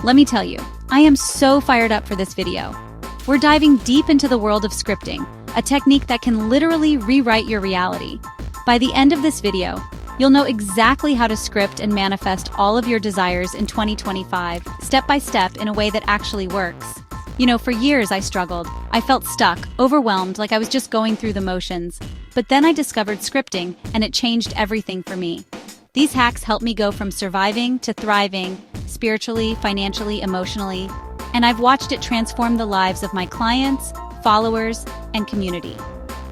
Let me tell you, I am so fired up for this video. We're diving deep into the world of scripting, a technique that can literally rewrite your reality. By the end of this video, you'll know exactly how to script and manifest all of your desires in 2025, step by step in a way that actually works. You know, for years I struggled. I felt stuck, overwhelmed, like I was just going through the motions. But then I discovered scripting, and it changed everything for me. These hacks helped me go from surviving to thriving, spiritually, financially, emotionally, and I've watched it transform the lives of my clients, followers, and community.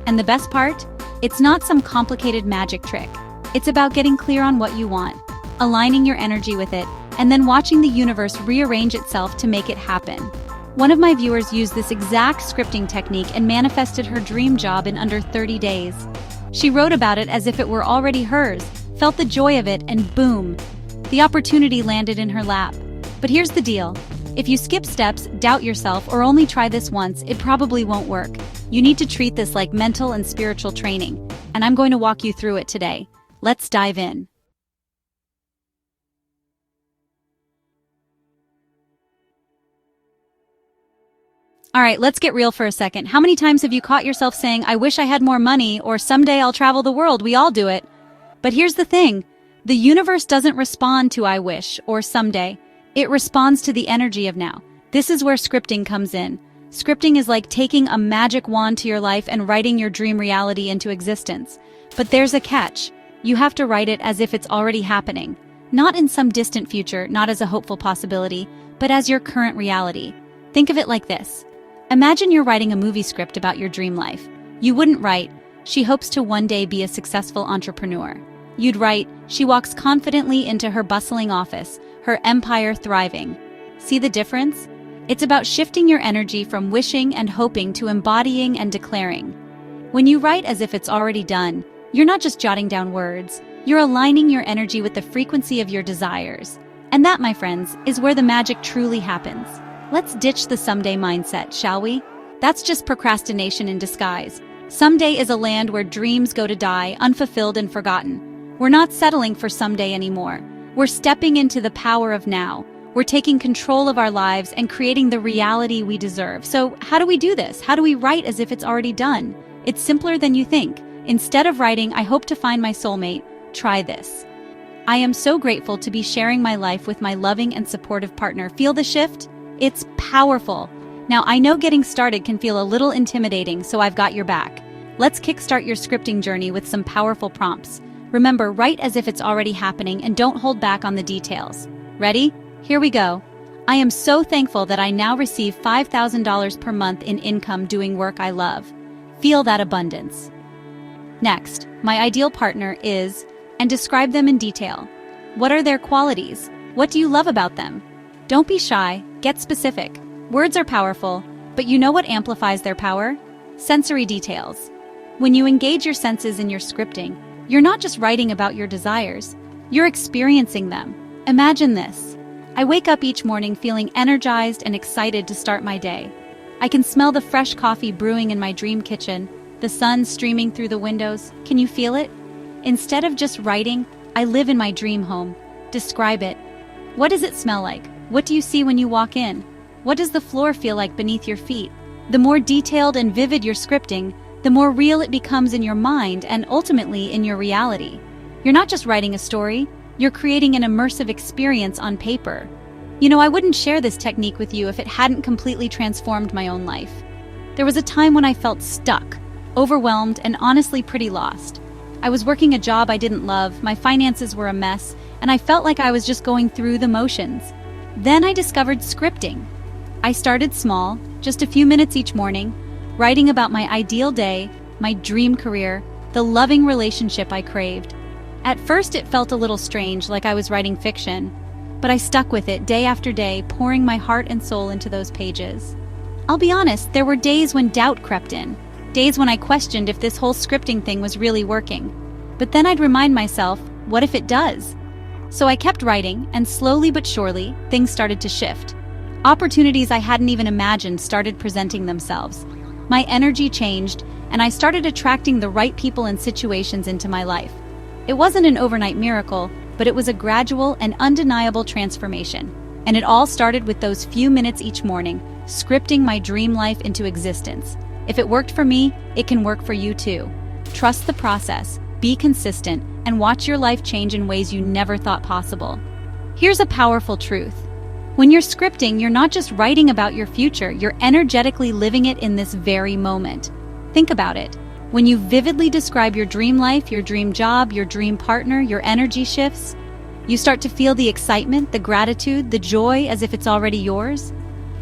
And the best part? It's not some complicated magic trick. It's about getting clear on what you want, aligning your energy with it, and then watching the universe rearrange itself to make it happen. One of my viewers used this exact scripting technique and manifested her dream job in under 30 days. She wrote about it as if it were already hers, felt the joy of it, and boom, the opportunity landed in her lap. But here's the deal. If you skip steps, doubt yourself, or only try this once, it probably won't work. You need to treat this like mental and spiritual training, and I'm going to walk you through it today. Let's dive in. All right, let's get real for a second. How many times have you caught yourself saying, I wish I had more money, or someday I'll travel the world? We all do it. But here's the thing. The universe doesn't respond to I wish or someday. It responds to the energy of now. This is where scripting comes in. Scripting is like taking a magic wand to your life and writing your dream reality into existence. But there's a catch. You have to write it as if it's already happening. Not in some distant future, not as a hopeful possibility, but as your current reality. Think of it like this. Imagine you're writing a movie script about your dream life. You wouldn't write, she hopes to one day be a successful entrepreneur. You'd write, she walks confidently into her bustling office, her empire thriving. See the difference? It's about shifting your energy from wishing and hoping to embodying and declaring. When you write as if it's already done, you're not just jotting down words, you're aligning your energy with the frequency of your desires. And that, my friends, is where the magic truly happens. Let's ditch the someday mindset, shall we? That's just procrastination in disguise. Someday is a land where dreams go to die, unfulfilled and forgotten. We're not settling for someday anymore. We're stepping into the power of now. We're taking control of our lives and creating the reality we deserve. So how do we do this? How do we write as if it's already done? It's simpler than you think. Instead of writing, I hope to find my soulmate, try this. I am so grateful to be sharing my life with my loving and supportive partner. Feel the shift? It's powerful. Now, I know getting started can feel a little intimidating, so I've got your back. Let's kickstart your scripting journey with some powerful prompts. Remember, write as if it's already happening and don't hold back on the details. Ready? Here we go. I am so thankful that I now receive $5,000 per month in income doing work I love. Feel that abundance. Next, my ideal partner is, and describe them in detail. What are their qualities? What do you love about them? Don't be shy, get specific. Words are powerful, but you know what amplifies their power? Sensory details. When you engage your senses in your scripting, you're not just writing about your desires, you're experiencing them. Imagine this. I wake up each morning feeling energized and excited to start my day. I can smell the fresh coffee brewing in my dream kitchen, the sun streaming through the windows. Can you feel it? Instead of just writing, I live in my dream home. Describe it. What does it smell like? What do you see when you walk in? What does the floor feel like beneath your feet? The more detailed and vivid your scripting, the more real it becomes in your mind and ultimately in your reality. You're not just writing a story, you're creating an immersive experience on paper. You know, I wouldn't share this technique with you if it hadn't completely transformed my own life. There was a time when I felt stuck, overwhelmed, and honestly pretty lost. I was working a job I didn't love, my finances were a mess, and I felt like I was just going through the motions. Then I discovered scripting. I started small, just a few minutes each morning, writing about my ideal day, my dream career, the loving relationship I craved. At first it felt a little strange, like I was writing fiction, but I stuck with it day after day, pouring my heart and soul into those pages. I'll be honest, there were days when doubt crept in, days when I questioned if this whole scripting thing was really working. But then I'd remind myself, what if it does? So I kept writing, and slowly but surely, things started to shift. Opportunities I hadn't even imagined started presenting themselves. My energy changed, and I started attracting the right people and situations into my life. It wasn't an overnight miracle, but it was a gradual and undeniable transformation. And it all started with those few minutes each morning, scripting my dream life into existence. If it worked for me, it can work for you too. Trust the process, be consistent, and watch your life change in ways you never thought possible. Here's a powerful truth. When you're scripting, you're not just writing about your future, you're energetically living it in this very moment. Think about it. When you vividly describe your dream life, your dream job, your dream partner, your energy shifts. You start to feel the excitement, the gratitude, the joy as if it's already yours.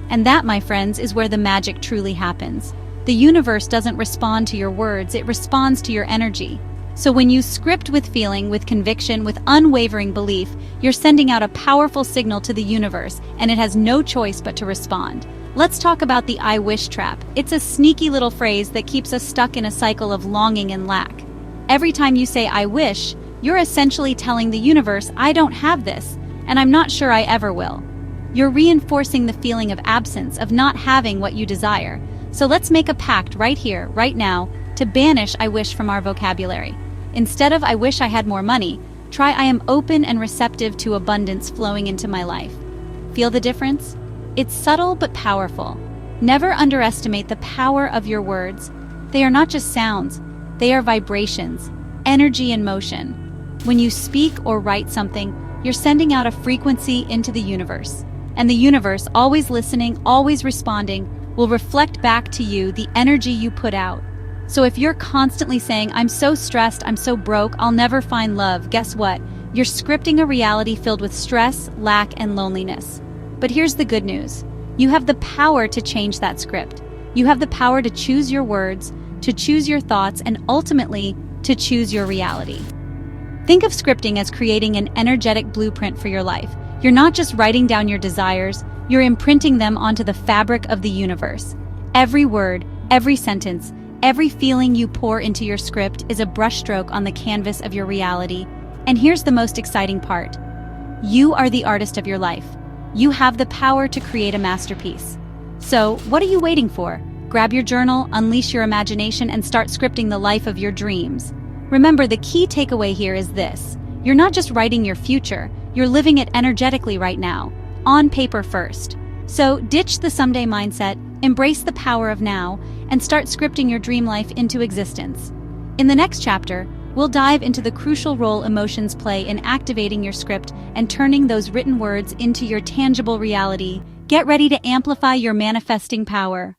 And that, my friends, is where the magic truly happens. The universe doesn't respond to your words, it responds to your energy. So when you script with feeling, with conviction, with unwavering belief, you're sending out a powerful signal to the universe, and it has no choice but to respond. Let's talk about the I wish trap. It's a sneaky little phrase that keeps us stuck in a cycle of longing and lack. Every time you say I wish, you're essentially telling the universe, I don't have this, and I'm not sure I ever will. You're reinforcing the feeling of absence, of not having what you desire. So let's make a pact right here, right now, to banish I wish from our vocabulary. Instead of I wish I had more money, try I am open and receptive to abundance flowing into my life. Feel the difference? It's subtle but powerful. Never underestimate the power of your words. They are not just sounds, they are vibrations, energy in motion. When you speak or write something, you're sending out a frequency into the universe. And the universe, always listening, always responding, will reflect back to you the energy you put out. So if you're constantly saying, I'm so stressed, I'm so broke, I'll never find love, guess what? You're scripting a reality filled with stress, lack, and loneliness. But here's the good news. You have the power to change that script. You have the power to choose your words, to choose your thoughts, and ultimately, to choose your reality. Think of scripting as creating an energetic blueprint for your life. You're not just writing down your desires, you're imprinting them onto the fabric of the universe. Every word, every sentence, every feeling you pour into your script is a brushstroke on the canvas of your reality. And here's the most exciting part. You are the artist of your life. You have the power to create a masterpiece. So, what are you waiting for? Grab your journal, unleash your imagination, and start scripting the life of your dreams. Remember, the key takeaway here is this. You're not just writing your future, you're living it energetically right now, on paper first. So, ditch the someday mindset, embrace the power of now, and start scripting your dream life into existence. In the next chapter, we'll dive into the crucial role emotions play in activating your script and turning those written words into your tangible reality. Get ready to amplify your manifesting power.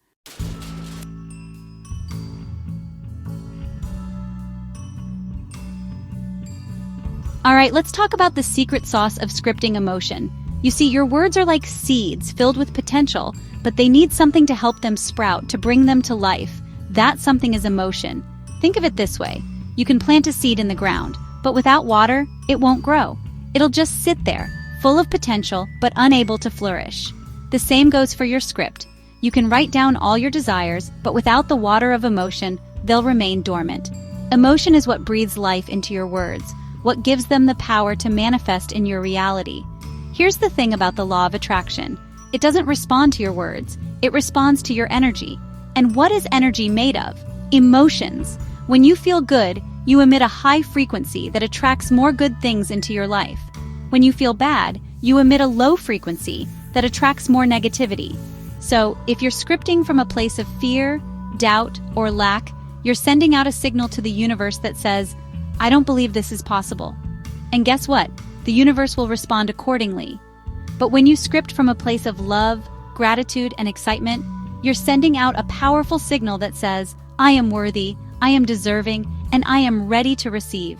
All right, let's talk about the secret sauce of scripting emotion. You see, your words are like seeds filled with potential, but they need something to help them sprout, to bring them to life. That something is emotion. Think of it this way. You can plant a seed in the ground, but without water, it won't grow. It'll just sit there, full of potential, but unable to flourish. The same goes for your script. You can write down all your desires, but without the water of emotion, they'll remain dormant. Emotion is what breathes life into your words, what gives them the power to manifest in your reality. Here's the thing about the law of attraction. It doesn't respond to your words, it responds to your energy. And what is energy made of? Emotions. When you feel good, you emit a high frequency that attracts more good things into your life. When you feel bad, you emit a low frequency that attracts more negativity. So, if you're scripting from a place of fear, doubt, or lack, you're sending out a signal to the universe that says, I don't believe this is possible. And guess what? The universe will respond accordingly. But when you script from a place of love, gratitude, and excitement, you're sending out a powerful signal that says, I am worthy, I am deserving, and I am ready to receive.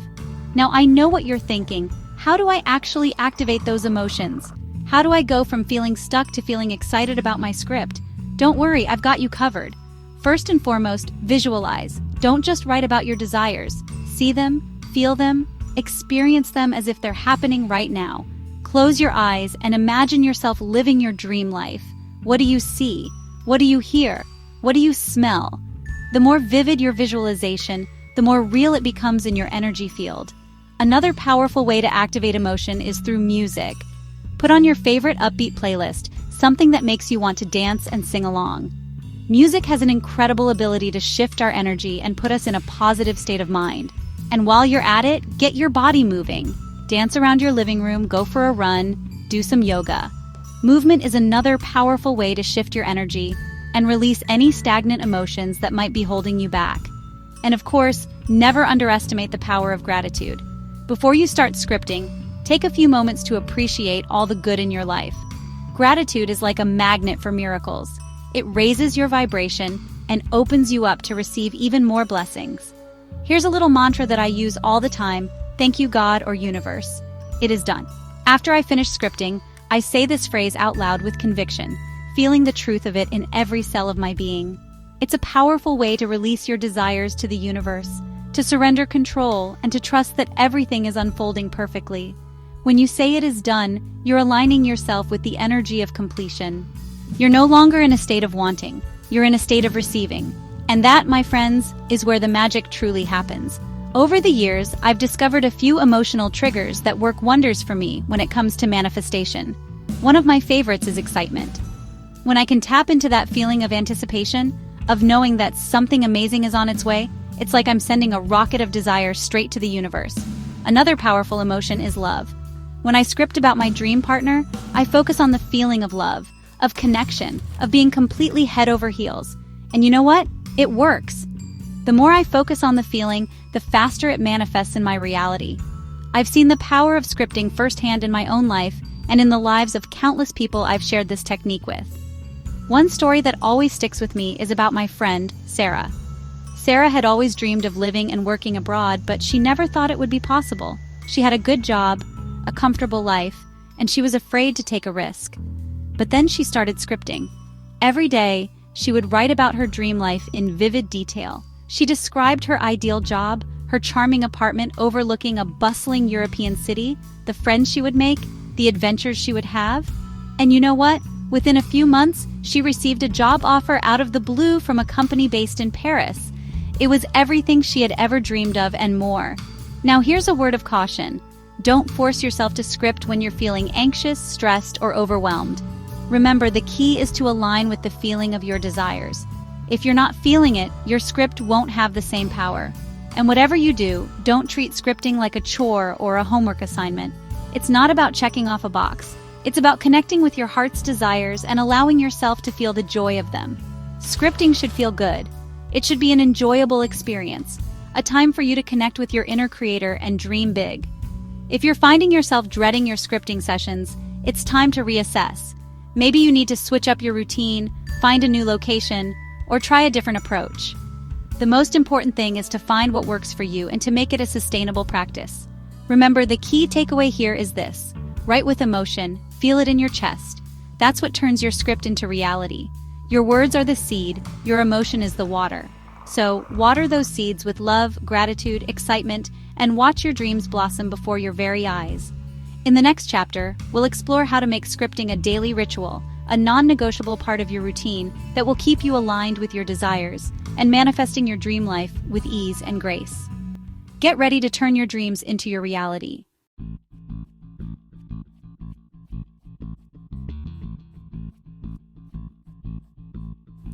Now, I know what you're thinking. How do I actually activate those emotions? How do I go from feeling stuck to feeling excited about my script? Don't worry, I've got you covered. First and foremost, visualize. Don't just write about your desires. See them, feel them, experience them as if they're happening right now. Close your eyes and imagine yourself living your dream life. What do you see? What do you hear? What do you smell? The more vivid your visualization, the more real it becomes in your energy field. Another powerful way to activate emotion is through music. Put on your favorite upbeat playlist, something that makes you want to dance and sing along. Music has an incredible ability to shift our energy and put us in a positive state of mind. And while you're at it, get your body moving. Dance around your living room, go for a run, do some yoga. Movement is another powerful way to shift your energy and release any stagnant emotions that might be holding you back. And of course, never underestimate the power of gratitude. Before you start scripting, take a few moments to appreciate all the good in your life. Gratitude is like a magnet for miracles. It raises your vibration and opens you up to receive even more blessings. Here's a little mantra that I use all the time: thank you, God or universe. It is done. After I finish scripting, I say this phrase out loud with conviction, feeling the truth of it in every cell of my being. It's a powerful way to release your desires to the universe, to surrender control, and to trust that everything is unfolding perfectly. When you say it is done, you're aligning yourself with the energy of completion. You're no longer in a state of wanting, you're in a state of receiving. And that, my friends, is where the magic truly happens. Over the years, I've discovered a few emotional triggers that work wonders for me when it comes to manifestation. One of my favorites is excitement. When I can tap into that feeling of anticipation, of knowing that something amazing is on its way, it's like I'm sending a rocket of desire straight to the universe. Another powerful emotion is love. When I script about my dream partner, I focus on the feeling of love, of connection, of being completely head over heels. And you know what? It works. The more I focus on the feeling, the faster it manifests in my reality. I've seen the power of scripting firsthand in my own life and in the lives of countless people I've shared this technique with. One story that always sticks with me is about my friend, Sarah. Sarah had always dreamed of living and working abroad, but she never thought it would be possible. She had a good job, a comfortable life, and she was afraid to take a risk. But then she started scripting. Every day, she would write about her dream life in vivid detail. She described her ideal job, her charming apartment overlooking a bustling European city, the friends she would make, the adventures she would have. And you know what? Within a few months, she received a job offer out of the blue from a company based in Paris. It was everything she had ever dreamed of and more. Now here's a word of caution. Don't force yourself to script when you're feeling anxious, stressed, or overwhelmed. Remember, the key is to align with the feeling of your desires. If you're not feeling it, your script won't have the same power. And whatever you do, don't treat scripting like a chore or a homework assignment. It's not about checking off a box. It's about connecting with your heart's desires and allowing yourself to feel the joy of them. Scripting should feel good. It should be an enjoyable experience, a time for you to connect with your inner creator and dream big. If you're finding yourself dreading your scripting sessions, it's time to reassess. Maybe you need to switch up your routine, find a new location, or try a different approach. The most important thing is to find what works for you and to make it a sustainable practice. Remember, the key takeaway here is this: write with emotion, feel it in your chest. That's what turns your script into reality. Your words are the seed, your emotion is the water. So, water those seeds with love, gratitude, excitement, and watch your dreams blossom before your very eyes. In the next chapter, we'll explore how to make scripting a daily ritual, a non-negotiable part of your routine that will keep you aligned with your desires and manifesting your dream life with ease and grace. Get ready to turn your dreams into your reality.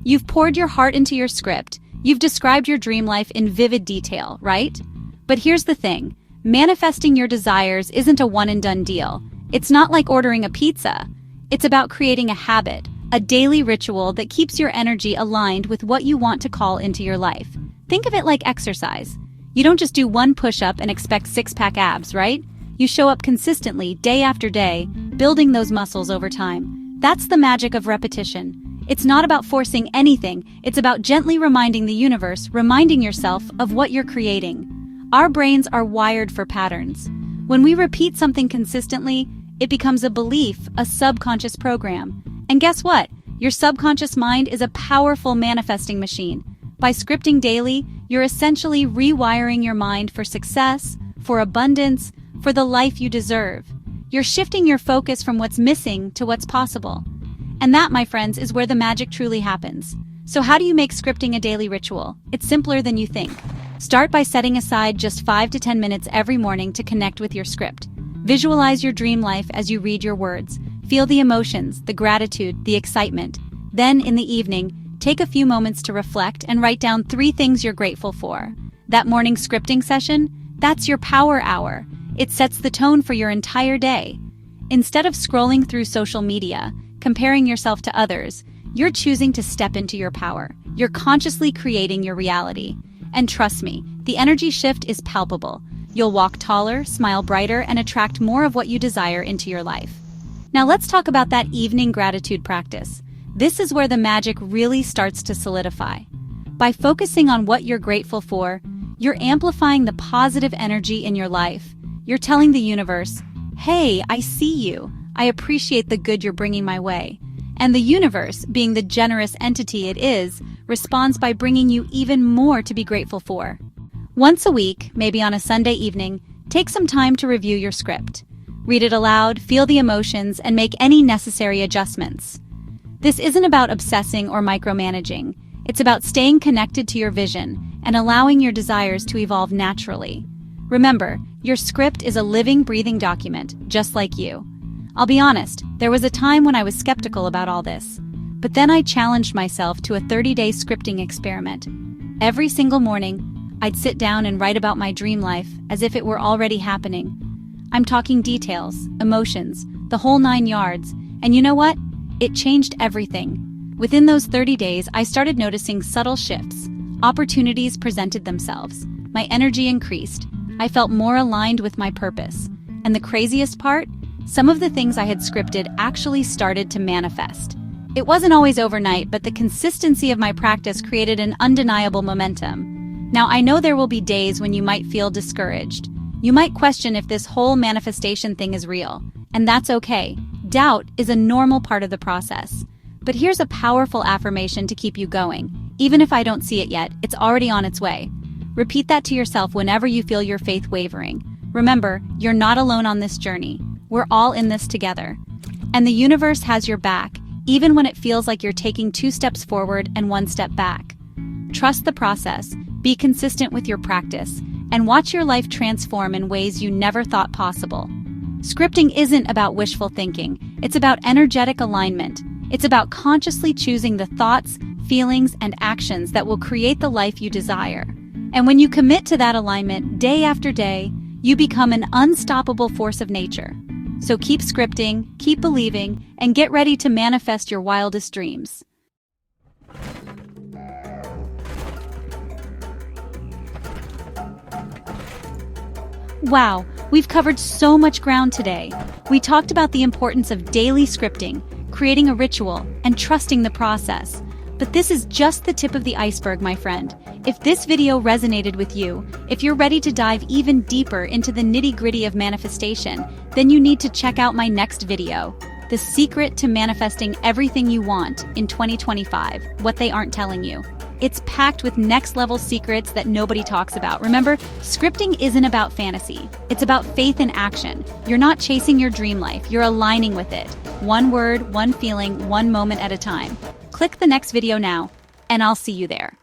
You've poured your heart into your script. You've described your dream life in vivid detail, right? But here's the thing. Manifesting your desires isn't a one-and-done deal. It's not like ordering a pizza. It's about creating a habit, a daily ritual that keeps your energy aligned with what you want to call into your life. Think of it like exercise. You don't just do one push-up and expect six-pack abs, right? You show up consistently, day after day, building those muscles over time. That's the magic of repetition. It's not about forcing anything. It's about gently reminding the universe, reminding yourself of what you're creating. Our brains are wired for patterns. When we repeat something consistently, it becomes a belief, a subconscious program. And guess what? Your subconscious mind is a powerful manifesting machine. By scripting daily, you're essentially rewiring your mind for success, for abundance, for the life you deserve. You're shifting your focus from what's missing to what's possible. And that, my friends, is where the magic truly happens. So how do you make scripting a daily ritual? It's simpler than you think. Start by setting aside just 5 to 10 minutes every morning to connect with your script. Visualize your dream life as you read your words. Feel the emotions, the gratitude, the excitement. Then, in the evening, take a few moments to reflect and write down 3 things you're grateful for. That morning scripting session, that's your power hour. It sets the tone for your entire day. Instead of scrolling through social media, comparing yourself to others, you're choosing to step into your power. You're consciously creating your reality. And trust me, the energy shift is palpable. You'll walk taller, smile brighter, and attract more of what you desire into your life. Now let's talk about that evening gratitude practice. This is where the magic really starts to solidify. By focusing on what you're grateful for, you're amplifying the positive energy in your life. You're telling the universe, hey, I see you. I appreciate the good you're bringing my way. And the universe, being the generous entity it is, responds by bringing you even more to be grateful for. Once a week, maybe on a Sunday evening, take some time to review your script. Read it aloud, feel the emotions, and make any necessary adjustments. This isn't about obsessing or micromanaging. It's about staying connected to your vision and allowing your desires to evolve naturally. Remember, your script is a living, breathing document, just like you. I'll be honest, there was a time when I was skeptical about all this. But then I challenged myself to a 30-day scripting experiment. Every single morning, I'd sit down and write about my dream life as if it were already happening. I'm talking details, emotions, the whole 9 yards. And you know what? It changed everything. Within those 30 days, I started noticing subtle shifts. Opportunities presented themselves. My energy increased. I felt more aligned with my purpose. And the craziest part? Some of the things I had scripted actually started to manifest. It wasn't always overnight, but the consistency of my practice created an undeniable momentum. Now, I know there will be days when you might feel discouraged. You might question if this whole manifestation thing is real, and that's okay. Doubt is a normal part of the process. But here's a powerful affirmation to keep you going. Even if I don't see it yet, it's already on its way. Repeat that to yourself whenever you feel your faith wavering. Remember, you're not alone on this journey. We're all in this together. And the universe has your back, even when it feels like you're taking 2 steps forward and 1 step back. Trust the process, be consistent with your practice, and watch your life transform in ways you never thought possible. Scripting isn't about wishful thinking. It's about energetic alignment. It's about consciously choosing the thoughts, feelings, and actions that will create the life you desire. And when you commit to that alignment day after day, you become an unstoppable force of nature. So keep scripting, keep believing, and get ready to manifest your wildest dreams. Wow, we've covered so much ground today. We talked about the importance of daily scripting, creating a ritual, and trusting the process. But this is just the tip of the iceberg, my friend. If this video resonated with you, if you're ready to dive even deeper into the nitty-gritty of manifestation, then you need to check out my next video, The Secret to Manifesting Everything You Want in 2025, What They Aren't Telling You. It's packed with next-level secrets that nobody talks about. Remember, scripting isn't about fantasy. It's about faith in action. You're not chasing your dream life, you're aligning with it. One word, one feeling, one moment at a time. Click the next video now, and I'll see you there.